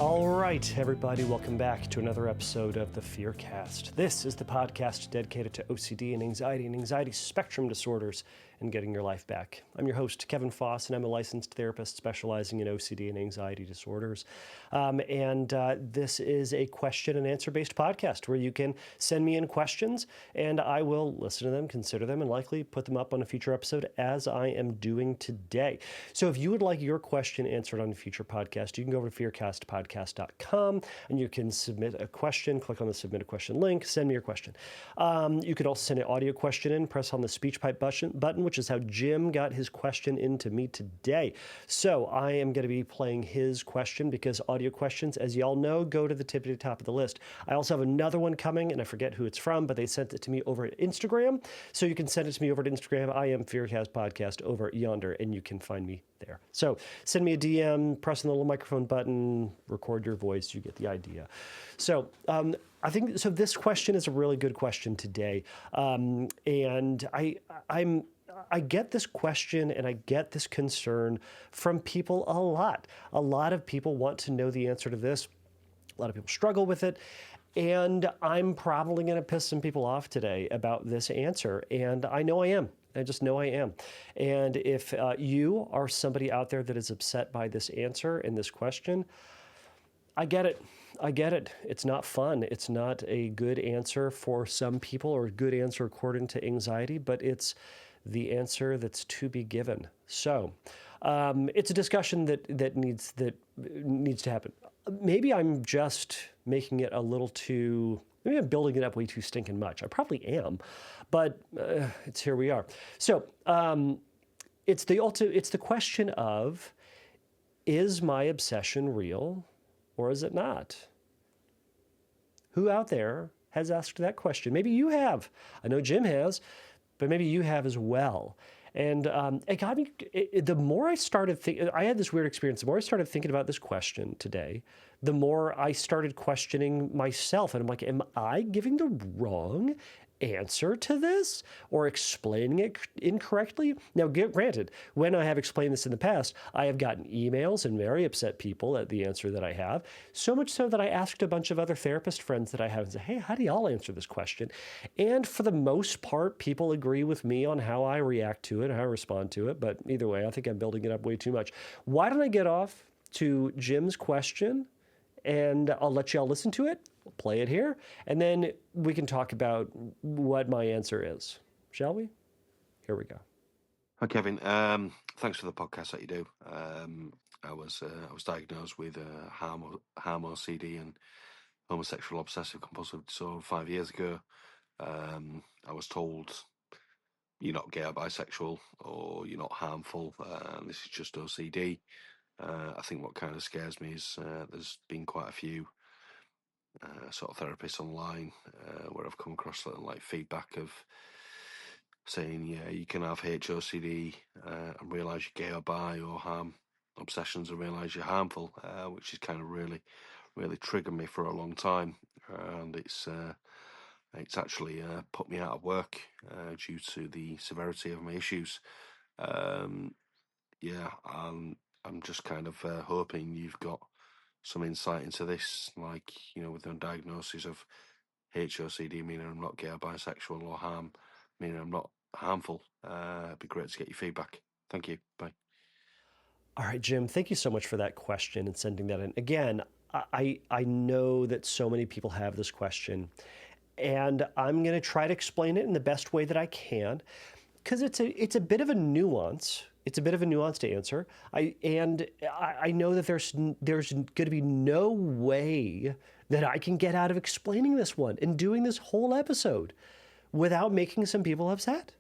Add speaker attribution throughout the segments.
Speaker 1: All right, everybody, welcome back to another episode of the Fearcast. This is the podcast dedicated to OCD and anxiety spectrum disorders and getting your life back. I'm your host, Kevin Foss, and I'm a licensed therapist specializing in OCD and anxiety disorders. This is a question and answer based podcast where you can send me in questions and I will listen to them, consider them, and likely put them up on a future episode as I am doing today. So if you would like your question answered on a future podcast, you can go over to fearcastpodcast.com and you can submit a question, click on the submit a question link, send me your question. You could also send an audio question in, press on the speech pipe button, which is how Jim got his question into me today. So I am going to be playing his question because audio questions, as y'all know, go to the tippity top of the list. I also have another one coming, and I forget who it's from, but they sent it to me over at Instagram. So you can send it to me over at Instagram. I am Fearcast Podcast over yonder, and you can find me there. So send me a DM, press on the little microphone button, record your voice. You get the idea. So I think so. This question is a really good question today, and I get this question and I get this concern from people a lot. A lot of people want to know the answer to this. A lot of people struggle with it. And I'm probably going to piss some people off today about this answer. And I know I am. I just know I am. And if you are somebody out there that is upset by this answer and this question, I get it. I get it. It's not fun. It's not a good answer for some people or a good answer according to anxiety, but it's the answer that's to be given. So it's a discussion that needs to happen. Maybe I'm just making it a little too, maybe I'm building it up way too stinking much. I probably am, but it's here we are. So it's the question of, is my obsession real or is it not? Who out there has asked that question? Maybe you have. I know Jim has. But maybe you have as well. And it got me, the more I started thinking, I had this weird experience. The more I started thinking about this question today, the more I started questioning myself. And I'm like, am I giving the wrong answer to this or explaining it incorrectly? Now, granted, when I have explained this in the past, I have gotten emails and very upset people at the answer that I have, so much so that I asked a bunch of other therapist friends that I have and said, hey, how do y'all answer this question? And for the most part, people agree with me on how I react to it, how I respond to it. But either way, I think I'm building it up way too much. Why don't I get off to Jim's question and I'll let y'all listen to it. We'll play it here, and then we can talk about what my answer is. Shall we? Here we go.
Speaker 2: Hi, Kevin. Thanks for the podcast that you do. I was diagnosed with harm OCD and homosexual obsessive compulsive disorder 5 years ago. I was told you're not gay or bisexual or you're not harmful. This is just OCD. I think what kind of scares me is there's been quite a few sort of therapists online where I've come across like feedback of saying, yeah, you can have HOCD and realise you're gay or bi, or harm obsessions and realise you're harmful, which has kind of really triggered me for a long time. And it's actually put me out of work due to the severity of my issues. I'm just kind of hoping you've got some insight into this, like, with the diagnosis of HOCD, meaning I'm not gay or bisexual, or harm, meaning I'm not harmful. It'd be great to get your feedback. Thank you. Bye.
Speaker 1: All right, Jim, thank you so much for that question and sending that in. Again, I know that so many people have this question, and I'm going to try to explain it in the best way that I can, because it's a bit of a nuance. It's a bit of a nuanced answer. I know that there's going to be no way that I can get out of explaining this one and doing this whole episode without making some people upset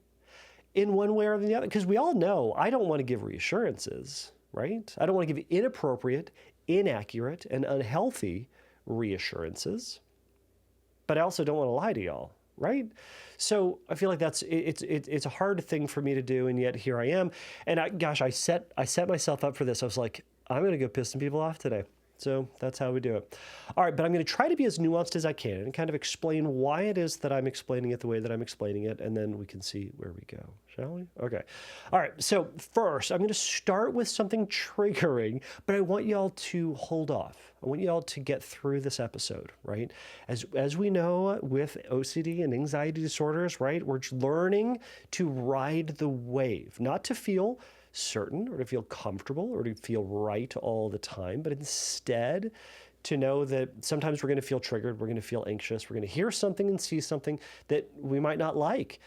Speaker 1: in one way or the other. Because we all know I don't want to give reassurances, right? I don't want to give inappropriate, inaccurate, and unhealthy reassurances. But I also don't want to lie to y'all, right? So I feel like it's a hard thing for me to do, and yet here I am. And I set myself up for this. I was like, I'm going to go piss some people off today. So that's how we do it. All right, but I'm going to try to be as nuanced as I can and kind of explain why it is that I'm explaining it the way that I'm explaining it, and then we can see where we go, shall we? Okay. All right, so first, I'm going to start with something triggering, but I want y'all to hold off. I want y'all to get through this episode, right? As we know with OCD and anxiety disorders, right, we're learning to ride the wave, not to feel certain or to feel comfortable or to feel right all the time, but instead to know that sometimes we're going to feel triggered, we're going to feel anxious, we're going to hear something and see something that we might not like.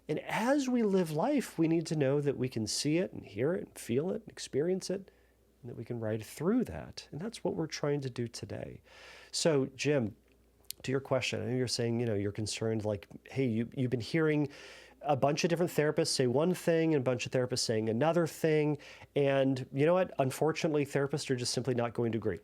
Speaker 1: And as we live life, we need to know that we can see it and hear it and feel it and experience it, and that we can ride through that. And that's what we're trying to do today. So, Jim, to your question, I know you're saying, you're concerned like, hey, you've been hearing a bunch of different therapists say one thing and a bunch of therapists saying another thing. And you know what? Unfortunately, therapists are just simply not going to agree.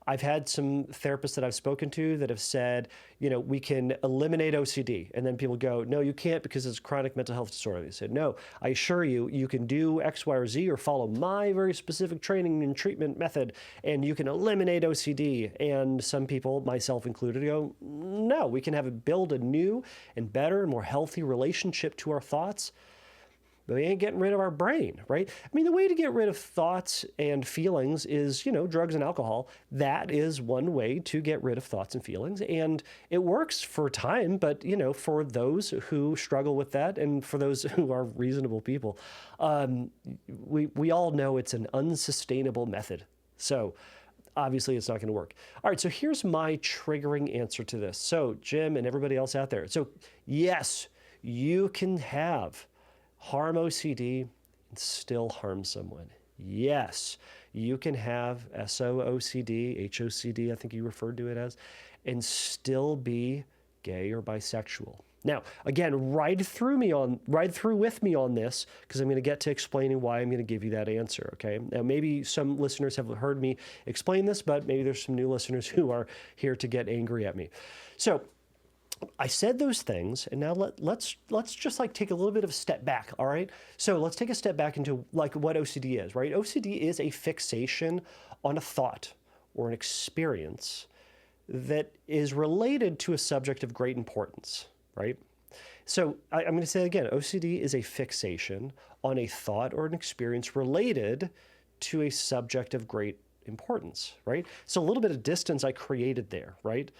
Speaker 1: I've had some therapists that I've spoken to that have said, we can eliminate OCD. And then people go, no, you can't because it's a chronic mental health disorder. They said, no, I assure you, you can do X, Y, or Z or follow my very specific training and treatment method, and you can eliminate OCD. And some people, myself included, go, no, we can build a new and better and more healthy relationship to our thoughts. But we ain't getting rid of our brain, right? I mean, the way to get rid of thoughts and feelings is, drugs and alcohol. That is one way to get rid of thoughts and feelings. And it works for a time, but, for those who struggle with that and for those who are reasonable people, we all know it's an unsustainable method. So obviously it's not going to work. All right, so here's my triggering answer to this. So Jim and everybody else out there. So yes, you can have harm OCD and still harm someone. Yes, you can have SOOCD, HOCD, I think you referred to it as, and still be gay or bisexual. Now, again, ride through with me on this, because I'm going to get to explaining why I'm going to give you that answer, okay? Now, maybe some listeners have heard me explain this, but maybe there's some new listeners who are here to get angry at me. So, I said those things, and now let's just take a little bit of a step back, all right? So let's take a step back into what OCD is, right? OCD is a fixation on a thought or an experience that is related to a subject of great importance, right? So I'm going to say it again, OCD is a fixation on a thought or an experience related to a subject of great importance, right? So a little bit of distance I created there, right?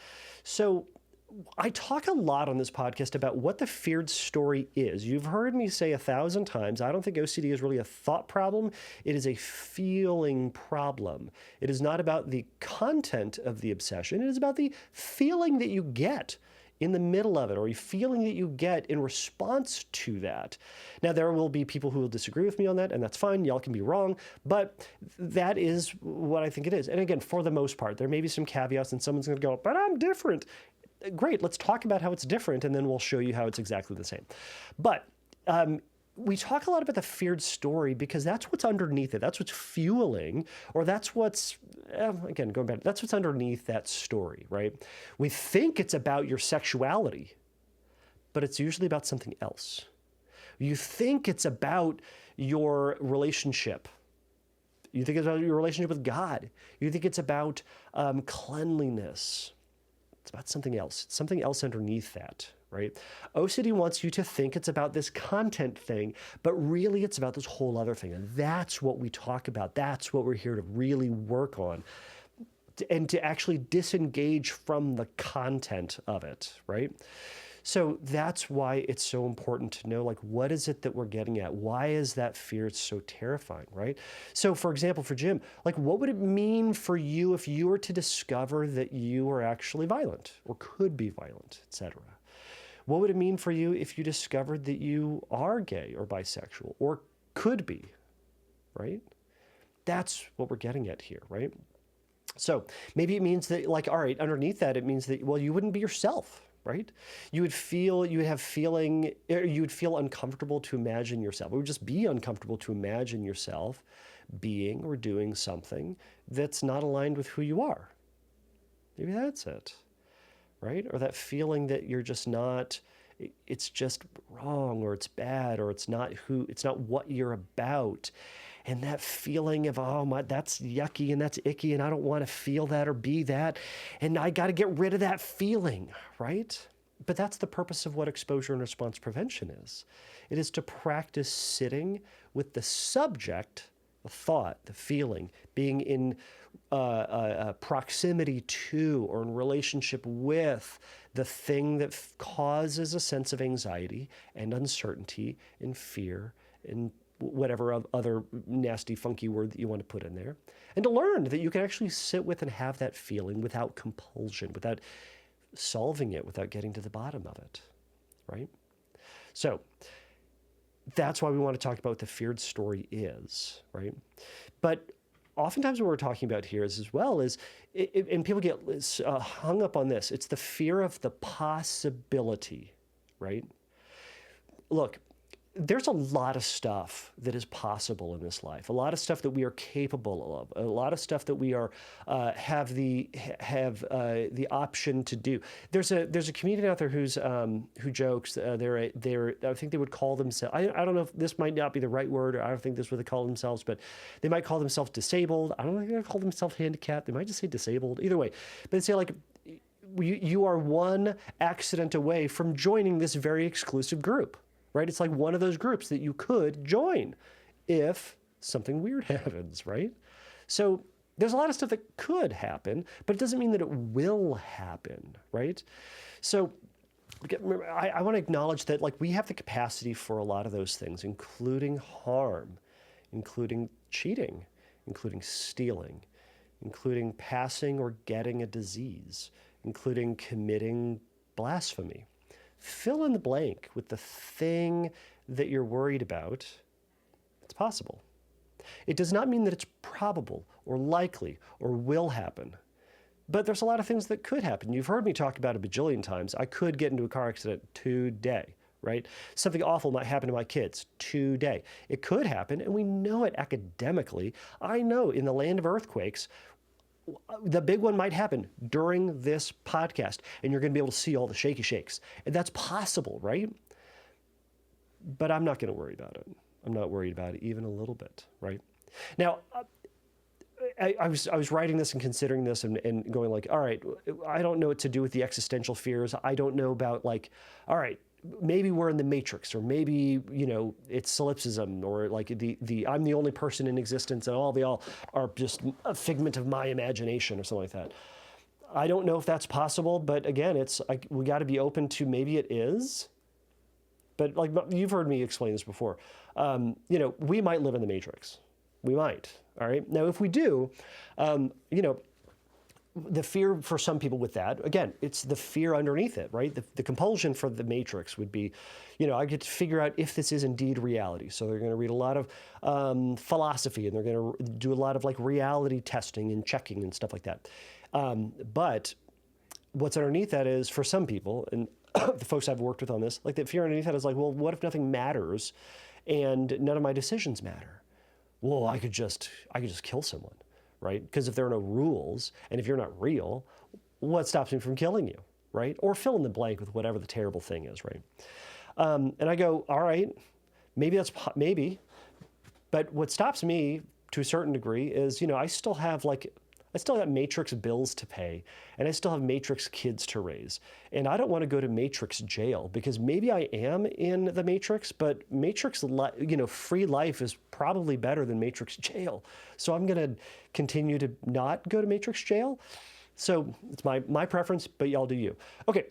Speaker 1: So I talk a lot on this podcast about what the feared story is. You've heard me say 1,000 times, I don't think OCD is really a thought problem. It is a feeling problem. It is not about the content of the obsession. It is about the feeling that you get in the middle of it, or a feeling that you get in response to that. Now, there will be people who will disagree with me on that, and that's fine. Y'all can be wrong, but that is what I think it is. And again, for the most part, there may be some caveats, and someone's going to go, but I'm different. Great, let's talk about how it's different, and then we'll show you how it's exactly the same. But we talk a lot about the feared story because that's what's underneath it. That's what's fueling, or that's what's, again, going back, that's what's underneath that story, right? We think it's about your sexuality, but it's usually about something else. You think it's about your relationship. You think it's about your relationship with God. You think it's about cleanliness. It's about something else. It's something else underneath that, right? OCD wants you to think it's about this content thing, but really it's about this whole other thing. And that's what we talk about. That's what we're here to really work on, and to actually disengage from the content of it, right? So that's why it's so important to know, what is it that we're getting at? Why is that fear so terrifying, right? So for example, for Jim, what would it mean for you if you were to discover that you are actually violent or could be violent, etc.? What would it mean for you if you discovered that you are gay or bisexual or could be, right? That's what we're getting at here, right? So maybe it means that, all right, underneath that, it means that, well, you wouldn't be yourself, right? You would feel uncomfortable to imagine yourself. It would just be uncomfortable to imagine yourself being or doing something that's not aligned with who you are. Maybe that's it, right? Or that feeling that you're just not, it's just wrong, or it's bad, or it's not what you're about. and that feeling of, oh my, that's yucky and that's icky and I don't want to feel that or be that. And I got to get rid of that feeling, right? But that's the purpose of what exposure and response prevention is. It is to practice sitting with the subject, the thought, the feeling, being in proximity to or in relationship with the thing that causes a sense of anxiety and uncertainty and fear and whatever other nasty, funky word that you want to put in there. And to learn that you can actually sit with and have that feeling without compulsion, without solving it, without getting to the bottom of it, right? So that's why we want to talk about what the feared story is, right? But oftentimes what we're talking about here is, as well is, and people get hung up on this, it's the fear of the possibility, right? Look, there's a lot of stuff that is possible in this life, a lot of stuff that we are capable of, a lot of stuff that we are have the option to do. There's a comedian out there who jokes I think they would call themselves, I don't know if this might not be the right word, or I don't think this is what they call themselves, but they might call themselves disabled. I don't think they call themselves handicapped. They might just say disabled. Either way, but they say like, you are one accident away from joining this very exclusive group. Right? It's like one of those groups that you could join if something weird happens, right? So there's a lot of stuff that could happen, but it doesn't mean that it will happen, right? So I want to acknowledge that, like, we have the capacity for a lot of those things, including harm, including cheating, including stealing, including passing or getting a disease, including committing blasphemy. Fill in the blank with the thing that you're worried about. It's possible. It does not mean that it's probable or likely or will happen. But there's a lot of things that could happen. You've heard me talk about a bajillion times. I could get into a car accident today, right? Something awful might happen to my kids today. It could happen, and we know it academically. I know in the land of earthquakes, the big one might happen during this podcast, and you're going to be able to see all the shaky shakes. And that's possible, right? But I'm not going to worry about it. I'm not worried about it even a little bit, right? Now, I was writing this and considering this and going like, all right, I don't know what to do with the existential fears. I don't know about, like, all right, maybe we're in the Matrix, or maybe, it's solipsism, or like I'm the only person in existence and they all are just a figment of my imagination or something like that. I don't know if that's possible, but again, we got to be open to maybe it is. But like you've heard me explain this before, we might live in the Matrix. We might. All right. Now, if we do, the fear for some people with that, again, it's the fear underneath it, right? The compulsion for the Matrix would be, I get to figure out if this is indeed reality. So they're going to read a lot of philosophy, and they're going to do a lot of like reality testing and checking and stuff like that. But what's underneath that is, for some people, and the folks I've worked with on this, like, the fear underneath that is like, well, what if nothing matters and none of my decisions matter? Well, I could just kill someone. Right? Because if there are no rules, and if you're not real, what stops me from killing you, right? Or fill in the blank with whatever the terrible thing is, right? And I go, all right, maybe, but what stops me to a certain degree is, I still have Matrix bills to pay, and I still have Matrix kids to raise. And I don't want to go to Matrix jail, because maybe I am in the Matrix, but Matrix, free life is probably better than Matrix jail. So I'm going to continue to not go to Matrix jail. So it's my preference, but y'all do you. Okay.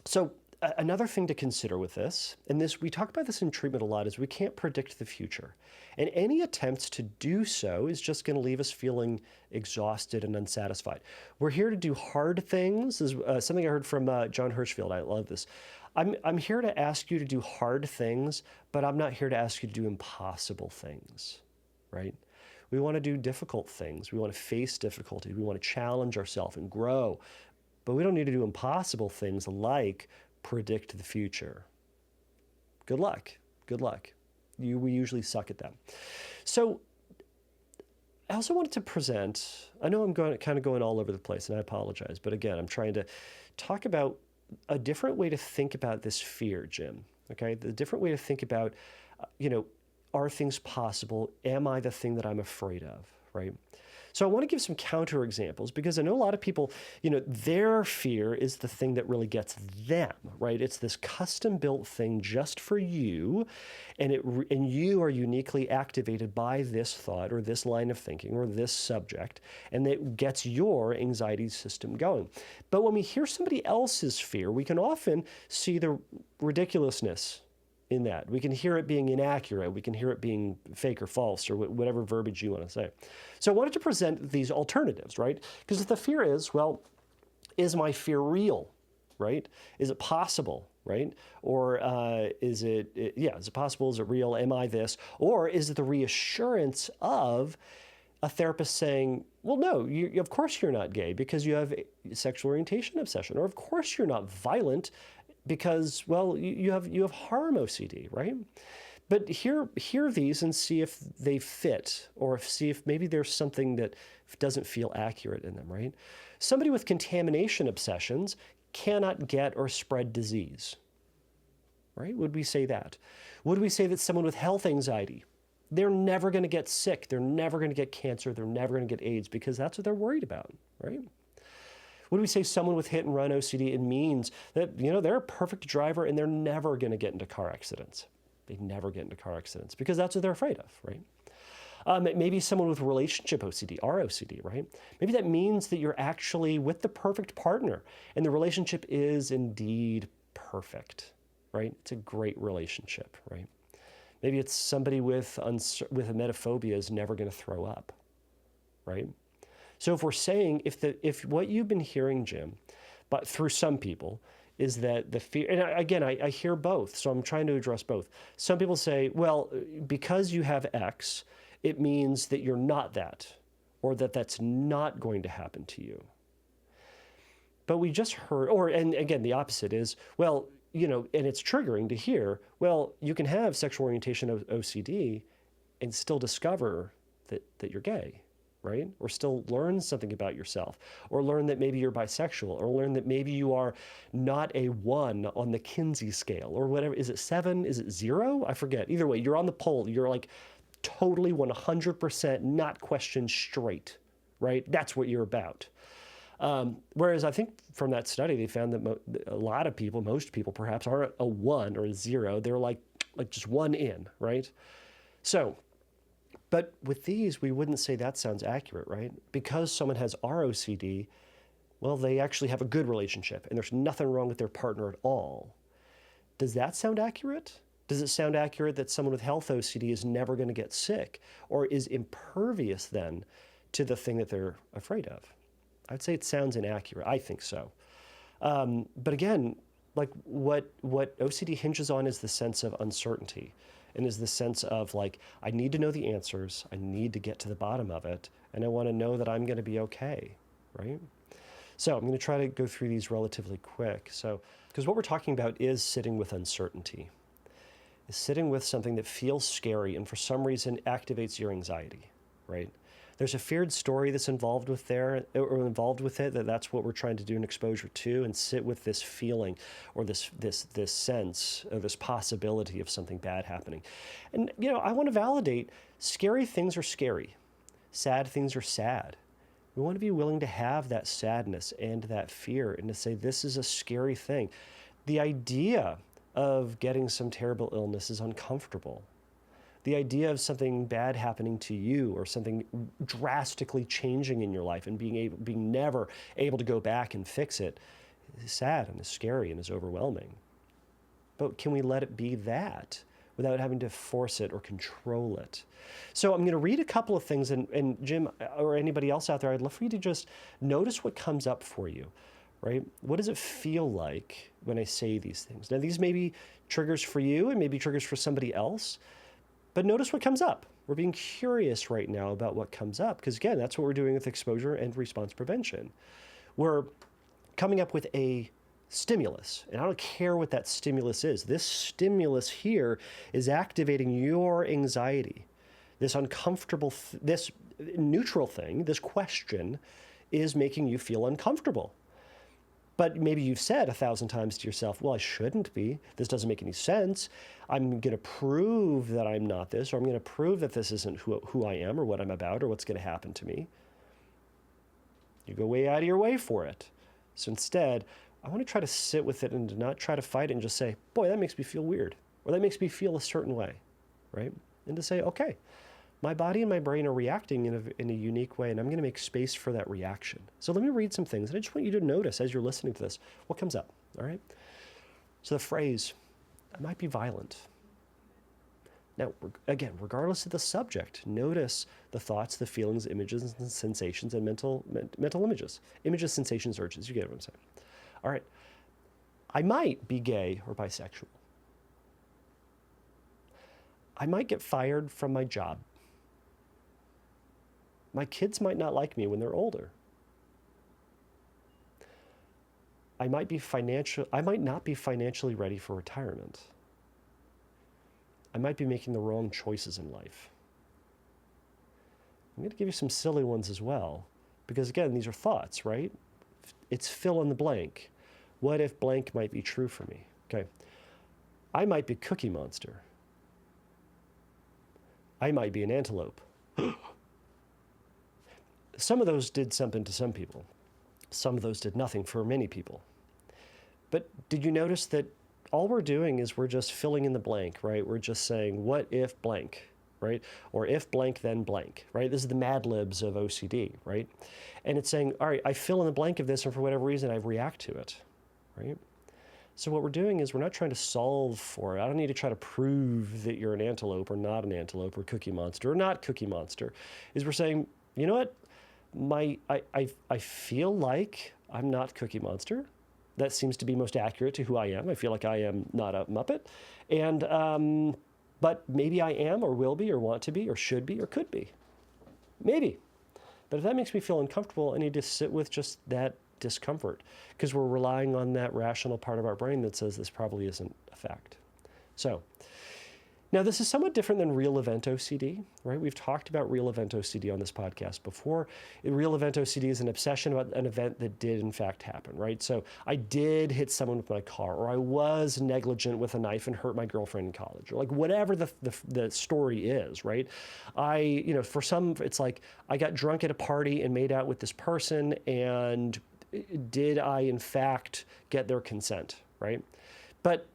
Speaker 1: So another thing to consider with this, and we talk about this in treatment a lot, is we can't predict the future. And any attempts to do so is just going to leave us feeling exhausted and unsatisfied. We're here to do hard things. This is something I heard from John Hirschfield. I love this. I'm here to ask you to do hard things, but I'm not here to ask you to do impossible things, right? We want to do difficult things. We want to face difficulty. We want to challenge ourselves and grow. But we don't need to do impossible things like predict the future. Good luck. Good luck. We usually suck at that. So I also wanted to present, I know I'm kind of going all over the place, and I apologize, but again, I'm trying to talk about a different way to think about this fear, Jim, okay? The different way to think about, are things possible? Am I the thing that I'm afraid of, right? So I want to give some counter examples because I know a lot of people, their fear is the thing that really gets them, right? It's this custom built thing just for you, and you are uniquely activated by this thought or this line of thinking or this subject, and it gets your anxiety system going. But when we hear somebody else's fear, we can often see the ridiculousness in that. We can hear it being inaccurate. We can hear it being fake or false or whatever verbiage you want to say. So I wanted to present these alternatives, right? Because if the fear is, well, is my fear real, right? Is it possible, right? Or is it possible? Is it real? Am I this? Or is it the reassurance of a therapist saying, well, no, of course you're not gay because you have a sexual orientation obsession. Or of course you're not violent because, well, you have harm OCD, right? But hear these and see if they fit, or see if maybe there's something that doesn't feel accurate in them, right? Somebody with contamination obsessions cannot get or spread disease, right? Would we say that? Would we say that someone with health anxiety, they're never going to get sick, they're never going to get cancer, they're never going to get AIDS because that's what they're worried about, right? Would we say someone with hit and run OCD, it means that, they're a perfect driver and they're never going to get into car accidents. They never get into car accidents because that's what they're afraid of, right? Maybe someone with relationship OCD, ROCD, right? Maybe that means that you're actually with the perfect partner and the relationship is indeed perfect, right? It's a great relationship, right? Maybe it's somebody with emetophobia is never going to throw up, right? So if we're saying, if what you've been hearing, Jim, but through some people, is that the fear, and again, I hear both, so I'm trying to address both. Some people say, well, because you have X, it means that you're not that, or that that's not going to happen to you. But we just heard, and again, the opposite is, well, and it's triggering to hear, well, you can have sexual orientation OCD and still discover that you're gay, right? Or still learn something about yourself, or learn that maybe you're bisexual, or learn that maybe you are not a 1 on the Kinsey scale, or whatever. Is it 7? Is it 0? I forget. Either way, you're on the pole. You're like totally 100% not questioned straight, right? That's what you're about. Whereas I think from that study, they found that a lot of people, most people perhaps, aren't a 1 or a 0. They're like just 1 in, right? So, but with these, we wouldn't say that sounds accurate, right? Because someone has ROCD, well, they actually have a good relationship and there's nothing wrong with their partner at all. Does that sound accurate? Does it sound accurate that someone with health OCD is never going to get sick or is impervious then to the thing that they're afraid of? I'd say it sounds inaccurate. I think so. But again, like what OCD hinges on is the sense of uncertainty. And is the sense of like, I need to know the answers, I need to get to the bottom of it, and I want to know that I'm going to be okay, right? So I'm going to try to go through these relatively quick. So, because what we're talking about is sitting with uncertainty, is sitting with something that feels scary and for some reason activates your anxiety, right? There's a feared story that's involved with it, that's what we're trying to do an exposure to, and sit with this feeling or this sense or this possibility of something bad happening. And, I want to validate scary things are scary. Sad things are sad. We want to be willing to have that sadness and that fear and to say, this is a scary thing. The idea of getting some terrible illness is uncomfortable. The idea of something bad happening to you or something drastically changing in your life and being never able to go back and fix it is sad and is scary and is overwhelming. But can we let it be that without having to force it or control it? So I'm going to read a couple of things, and Jim or anybody else out there, I'd love for you to just notice what comes up for you, right? What does it feel like when I say these things? Now, these may be triggers for you and maybe triggers for somebody else. But notice what comes up. We're being curious right now about what comes up because, again, that's what we're doing with exposure and response prevention. We're coming up with a stimulus, and I don't care what that stimulus is. This stimulus here is activating your anxiety. This uncomfortable, this neutral thing, this question is making you feel uncomfortable. But maybe you've said 1,000 times to yourself, well, I shouldn't be. This doesn't make any sense. I'm going to prove that I'm not this, or I'm going to prove that this isn't who I am or what I'm about or what's going to happen to me. You go way out of your way for it. So instead, I want to try to sit with it and to not try to fight it and just say, boy, that makes me feel weird, or that makes me feel a certain way, right? And to say, okay, my body and my brain are reacting in a unique way, and I'm going to make space for that reaction. So let me read some things, and I just want you to notice as you're listening to this, what comes up, all right? So the phrase, I might be violent. Now, again, regardless of the subject, notice the thoughts, the feelings, images, and sensations, and mental images. Images, sensations, urges, you get what I'm saying. All right, I might be gay or bisexual. I might get fired from my job. My kids might not like me when they're older. I might not be financially ready for retirement. I might be making the wrong choices in life. I'm going to give you some silly ones as well, because again, these are thoughts, right? It's fill in the blank. What if blank might be true for me? Okay. I might be Cookie Monster. I might be an antelope. Some of those did something to some people. Some of those did nothing for many people. But did you notice that all we're doing is we're just filling in the blank, right? We're just saying, what if blank, right? Or if blank, then blank, right? This is the Mad Libs of OCD, right? And it's saying, all right, I fill in the blank of this, and for whatever reason, I react to it, right? So what we're doing is we're not trying to solve for it. I don't need to try to prove that you're an antelope or not an antelope or Cookie Monster or not Cookie Monster. Is we're saying, you know what? I feel like I'm not Cookie Monster. That seems to be most accurate to who I am. I feel like I am not a Muppet. And, but maybe I am or will be or want to be or should be or could be. Maybe. But if that makes me feel uncomfortable, I need to sit with just that discomfort, because we're relying on that rational part of our brain that says this probably isn't a fact. So now this is somewhat different than real event OCD, right? We've talked about real event OCD on this podcast before. Real event OCD is an obsession about an event that did in fact happen, right? So I did hit someone with my car, or I was negligent with a knife and hurt my girlfriend in college, or like whatever the story is, right? For some, it's like I got drunk at a party and made out with this person, and did I in fact get their consent, right? But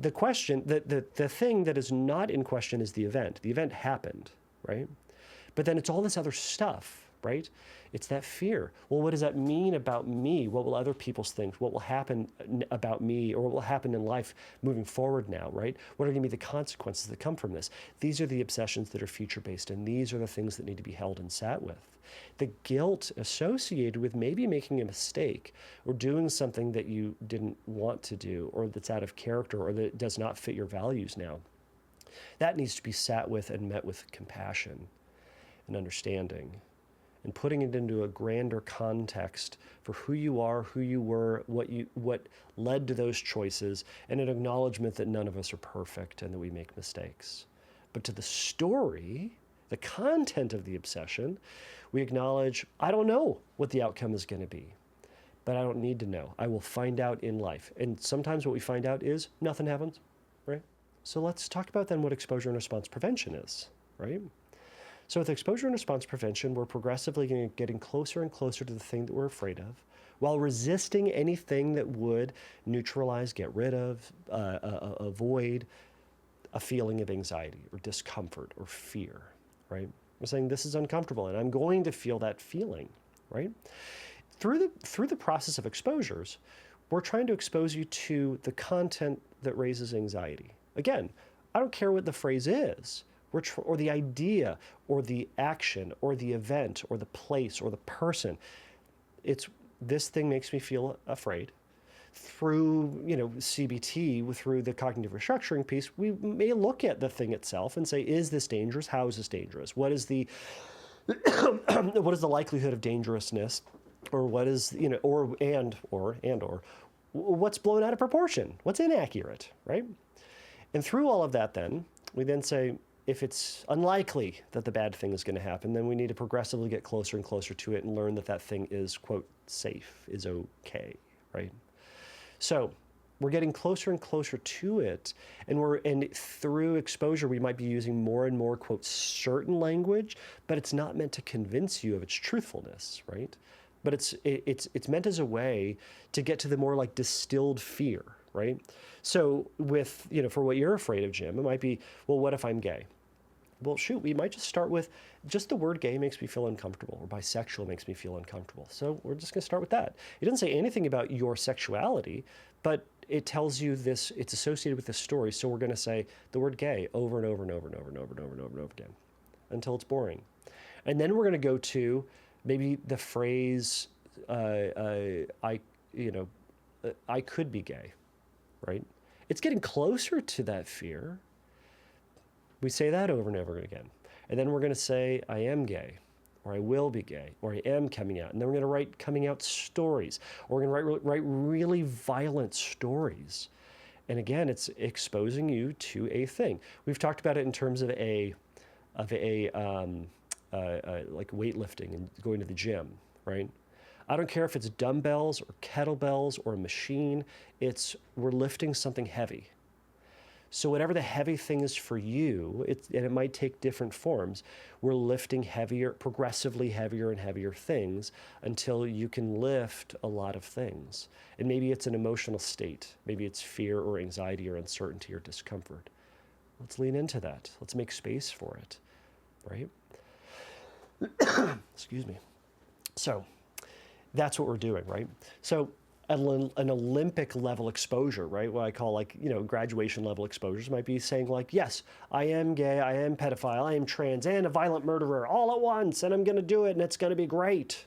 Speaker 1: the question, the thing that is not in question is the event. The event happened, right? But then it's all this other stuff, right? It's that fear. Well, what does that mean about me? What will other people think? What will happen about me, or what will happen in life moving forward now, right? What are going to be the consequences that come from this? These are the obsessions that are future-based, and these are the things that need to be held and sat with. The guilt associated with maybe making a mistake or doing something that you didn't want to do, or that's out of character, or that does not fit your values now, that needs to be sat with and met with compassion and understanding, and putting it into a grander context for who you are, who you were, what led to those choices, and an acknowledgement that none of us are perfect and that we make mistakes. But to the story, the content of the obsession, we acknowledge, I don't know what the outcome is going to be, but I don't need to know. I will find out in life. And sometimes what we find out is nothing happens, right? So let's talk about then what exposure and response prevention is, right? So with exposure and response prevention, we're progressively getting closer and closer to the thing that we're afraid of, while resisting anything that would neutralize, get rid of, avoid a feeling of anxiety or discomfort or fear, right? We're saying this is uncomfortable, and I'm going to feel that feeling, right? Through the process of exposures, we're trying to expose you to the content that raises anxiety. Again, I don't care what the phrase is, or the idea, or the action, or the event, or the place, or the person. It's this thing makes me feel afraid. Through CBT, through the cognitive restructuring piece, we may look at the thing itself and say, is this dangerous? How is this dangerous? What is the what is the likelihood of dangerousness, or what is or what's blown out of proportion? What's inaccurate, right? And through all of that, then we then say, if it's unlikely that the bad thing is going to happen, then we need to progressively get closer and closer to it and learn that that thing is, quote, safe, is okay, right? So we're getting closer and closer to it, and through exposure we might be using more and more, quote, certain language, but it's not meant to convince you of its truthfulness, right? But it's meant as a way to get to the more like distilled fear, right? So with, for what you're afraid of, Jim, it might be, well, what if I'm gay? Well, shoot, we might just start with just the word gay makes me feel uncomfortable, or bisexual makes me feel uncomfortable. So we're just going to start with that. It doesn't say anything about your sexuality, but it tells you this, it's associated with this story. So we're going to say the word gay over and over and over and over and over and over and over and over again until it's boring. And then we're going to go to maybe the phrase, I could be gay, right? It's getting closer to that fear. We say that over and over again. And then we're going to say, I am gay, or I will be gay, or I am coming out. And then we're going to write coming out stories, or we're going to write really violent stories. And again, it's exposing you to a thing. We've talked about it in terms of like weightlifting and going to the gym, right? I don't care if it's dumbbells or kettlebells or a machine. We're lifting something heavy. So whatever the heavy thing is for you, and it might take different forms, we're lifting heavier, progressively heavier and heavier things until you can lift a lot of things. And maybe it's an emotional state. Maybe it's fear or anxiety or uncertainty or discomfort. Let's lean into that. Let's make space for it, right? Excuse me. So that's what we're doing, right? So an Olympic level exposure, right? What I call graduation level exposures might be saying like, yes, I am gay, I am pedophile, I am trans, and a violent murderer all at once, and I'm going to do it, and it's going to be great,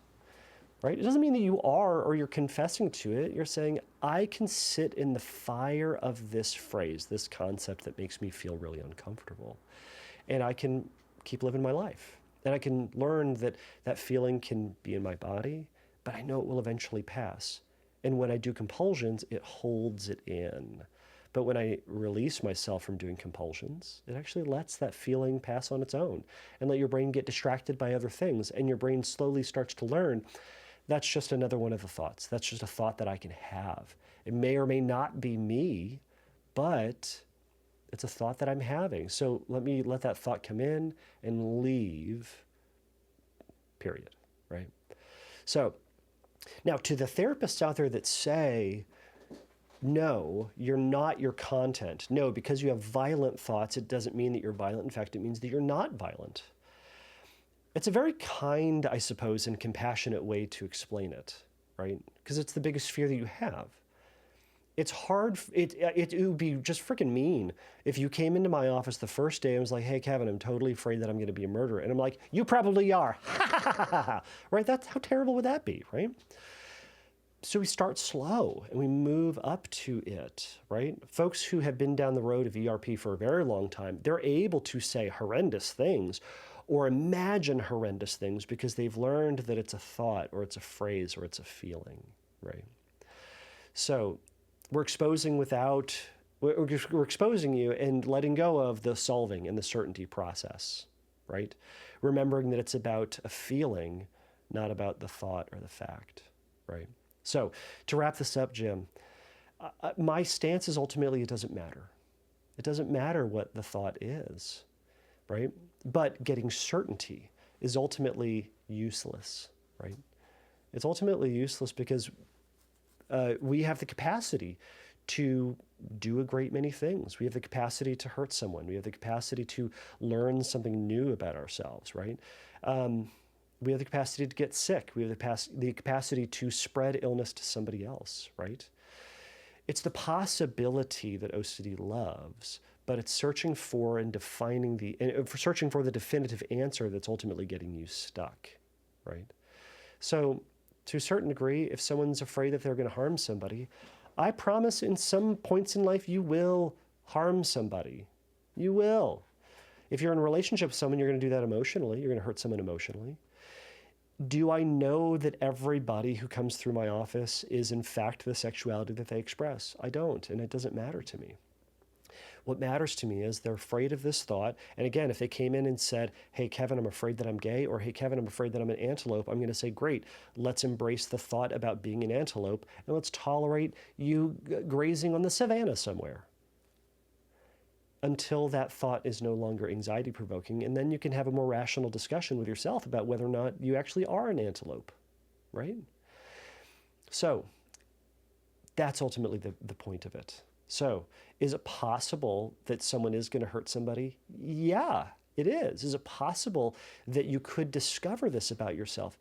Speaker 1: right? It doesn't mean that you are or you're confessing to it. You're saying, I can sit in the fire of this phrase, this concept that makes me feel really uncomfortable, and I can keep living my life. And I can learn that that feeling can be in my body, but I know it will eventually pass. And when I do compulsions, it holds it in. But when I release myself from doing compulsions, it actually lets that feeling pass on its own and let your brain get distracted by other things. And your brain slowly starts to learn that's just another one of the thoughts. That's just a thought that I can have. It may or may not be me, but it's a thought that I'm having. So let that thought come in and leave, period, right? So now, to the therapists out there that say, no, you're not your content. No, because you have violent thoughts, it doesn't mean that you're violent. In fact, it means that you're not violent. It's a very kind, I suppose, and compassionate way to explain it, right? Because it's the biggest fear that you have. It's hard, it would be just freaking mean if you came into my office the first day and was like, hey, Kevin, I'm totally afraid that I'm going to be a murderer. And I'm like, you probably are. Right? How terrible would that be, right? So we start slow and we move up to it, right? Folks who have been down the road of ERP for a very long time, they're able to say horrendous things or imagine horrendous things because they've learned that it's a thought or it's a phrase or it's a feeling, right? So we're exposing you and letting go of the solving and the certainty process, right? Remembering that it's about a feeling, not about the thought or the fact, right? So to wrap this up, Jim, my stance is ultimately it doesn't matter. It doesn't matter what the thought is, right? But getting certainty is ultimately useless, right? It's ultimately useless because we have the capacity to do a great many things. We have the capacity to hurt someone. We have the capacity to learn something new about ourselves, right? We have the capacity to get sick. We have the capacity to spread illness to somebody else, right? It's the possibility that OCD loves, but it's searching for and searching for the definitive answer that's ultimately getting you stuck, right? So to a certain degree, if someone's afraid that they're going to harm somebody, I promise in some points in life you will harm somebody. You will. If you're in a relationship with someone, you're going to do that emotionally. You're going to hurt someone emotionally. Do I know that everybody who comes through my office is in fact the sexuality that they express? I don't, and it doesn't matter to me. What matters to me is they're afraid of this thought. And again, if they came in and said, hey, Kevin, I'm afraid that I'm gay, or hey, Kevin, I'm afraid that I'm an antelope, I'm going to say, great, let's embrace the thought about being an antelope, and let's tolerate you grazing on the savannah somewhere until that thought is no longer anxiety-provoking. And then you can have a more rational discussion with yourself about whether or not you actually are an antelope, right? So that's ultimately the point of it. So is it possible that someone is going to hurt somebody? Yeah, it is. Is it possible that you could discover this about yourself?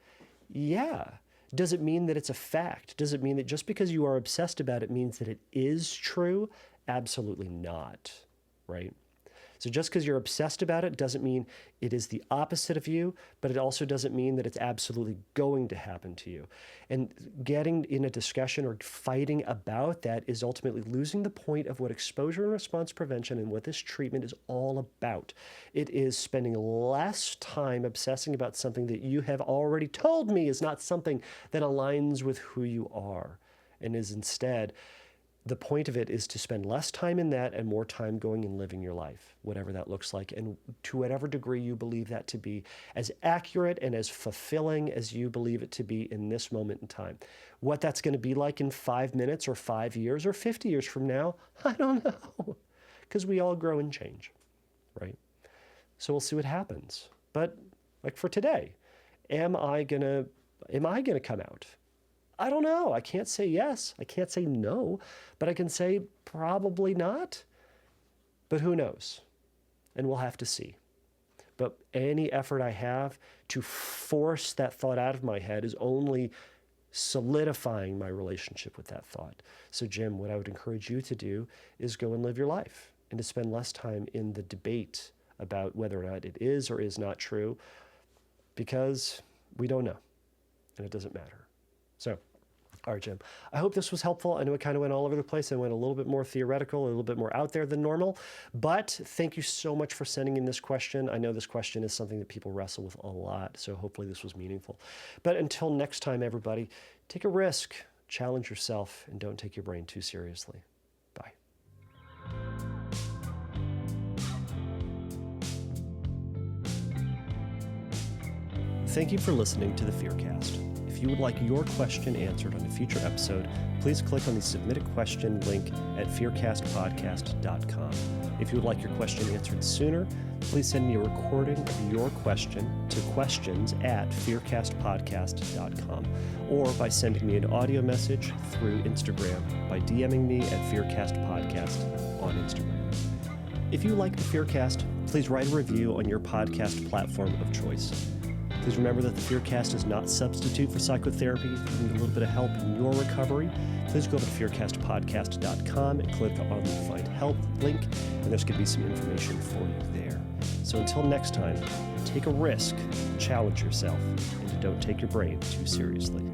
Speaker 1: Yeah. Does it mean that it's a fact? Does it mean that just because you are obsessed about it means that it is true? Absolutely not, right? So just because you're obsessed about it doesn't mean it is the opposite of you, but it also doesn't mean that it's absolutely going to happen to you. And getting in a discussion or fighting about that is ultimately losing the point of what exposure and response prevention and what this treatment is all about. It is spending less time obsessing about something that you have already told me is not something that aligns with who you are, and is instead, the point of it is to spend less time in that and more time going and living your life, whatever that looks like, and to whatever degree you believe that to be as accurate and as fulfilling as you believe it to be in this moment in time. What that's going to be like in 5 minutes or 5 years or 50 years from now, I don't know, because we all grow and change, right? So we'll see what happens. But like for today, am I gonna come out? I don't know. I can't say yes. I can't say no, but I can say probably not. But who knows? And we'll have to see. But any effort I have to force that thought out of my head is only solidifying my relationship with that thought. So Jim, what I would encourage you to do is go and live your life and to spend less time in the debate about whether or not it is or is not true, because we don't know and it doesn't matter. So, all right, Jim, I hope this was helpful. I know it kind of went all over the place and went a little bit more theoretical, a little bit more out there than normal, but thank you so much for sending in this question. I know this question is something that people wrestle with a lot, so hopefully this was meaningful. But until next time, everybody, take a risk, challenge yourself, and don't take your brain too seriously. Bye. Thank you for listening to the Fearcast. If you would like your question answered on a future episode, please click on the Submit a Question link at fearcastpodcast.com. If you would like your question answered sooner, please send me a recording of your question to questions@fearcastpodcast.com, or by sending me an audio message through Instagram by DMing me at fearcastpodcast on Instagram. If you like the Fearcast, please write a review on your podcast platform of choice. Please remember that the Fearcast is not a substitute for psychotherapy. If you need a little bit of help in your recovery, please go to fearcastpodcast.com and click on the Find Help link, and there's going to be some information for you there. So until next time, take a risk, challenge yourself, and don't take your brain too seriously.